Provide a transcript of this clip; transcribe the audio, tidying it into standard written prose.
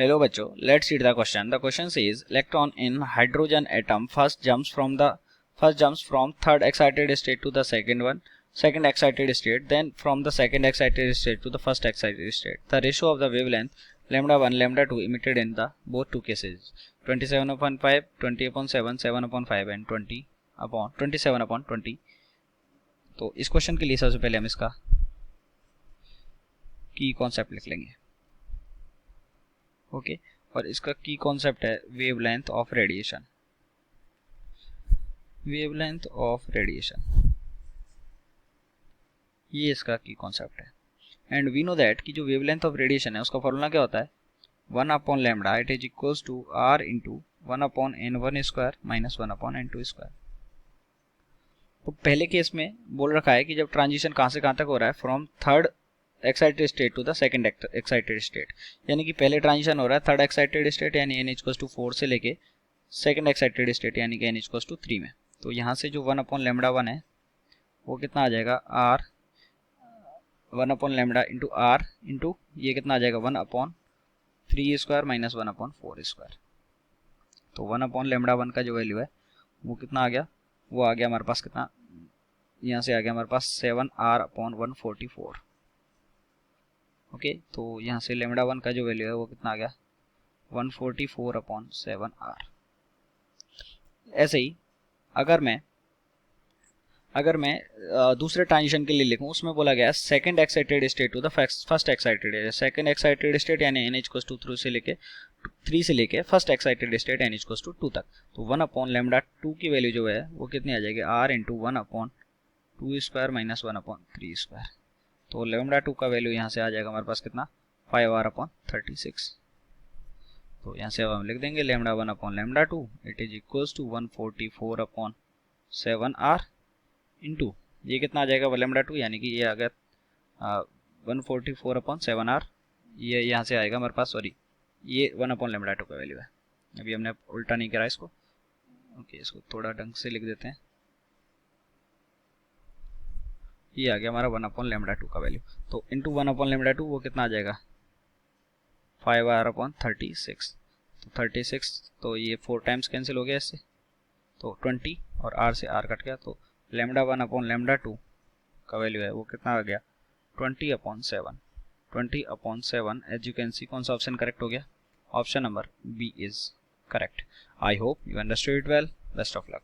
Hello बच्चों, let's read the question. The question says electron in hydrogen atom first jumps from third excited state to the second excited state, then from the second excited state to the first excited state. The ratio of the wavelength lambda 1 lambda 2 emitted in the both two cases 27/5, 20/7, 7/5 and 20/27/20. तो इस question के लिए सबसे पहले हम इसका की concept लिख लेंगे. ओके और इसका की कॉन्सेप्ट है wavelength of radiation. Wavelength of radiation ये इसका की कॉन्सेप्ट है. एंड वी नो दैट कि जो वेवलेंथ ऑफ रेडिएशन है उसका फॉर्मूला क्या होता है 1/λ it is equals to r into 1/n1 square minus 1/n2 square. तो पहले केस में बोल रखा है कि जब ट्रांजिशन कहाँ से कहाँ तक हो रहा है from third excited state to the second excited state, यानी कि पहले ट्रांजिशन हो रहा है थर्ड एक्साइटेड स्टेट यानी n इक्वल्स टू 4 से लेके सेकंड एक्साइटेड स्टेट यानी कि n इक्वल्स टू 3 में. तो यहाँ से जो 1/λ1 है वो कितना आ जाएगा r 1/λ इंटू r इंटू ये कितना आ जाएगा 1/3 स्क्वायर माइनस 1/4 स्क्वायर. तो 1/λ1 का जो वैल्यू है वो कितना आ गया, वो आ गया हमारे पास कितना, यहाँ से आ गया हमारे पास 7r/144. ओके तो यहाँ से λ1 का जो वैल्यू है वो कितना आ गया 144/7r. ऐसे ही अगर मैं दूसरे ट्रांजिशन के लिए लिखूं उसमें बोला गया second excited state to the first excited. Second excited state यानी n इक्वल्स टू 3 से लेके first excited state n equals to 2 तक. तो 1/λ2 की वैल्यू जो है वो कितनी आ जाएगी r into 1/2 square minus 1/3 square. तो λ2 का वैल्यू यहाँ से आ जाएगा हमारे पास कितना 5r/36. तो यहाँ से अब हम लिख देंगे λ1/λ2 it is equals to 144/7r into ये कितना आ जाएगा λ2 यानी कि ये आ गया 144/7r. ये यहाँ से आएगा हमारे पास, सॉरी ये 1/λ2 का वैल्यू है. अभी हमने उल्टा नहीं करा इसको. ओके इसको थोड़ा ढंग से लिख देते हैं. ये आ गया हमारा 1/λ2 का वैल्यू. तो इंटू 1/λ2 वो कितना आ जाएगा 5r/36. तो 36 तो ये 4 टाइम्स कैंसिल हो गया इससे, तो 20 और r से r कट गया. तो λ1/λ2 का वैल्यू है वो कितना आ गया 20/7. 20/7 एज यू कैन सी कौन सा ऑप्शन करेक्ट हो गया, option number B is correct. I hope you understood it well. Best of luck.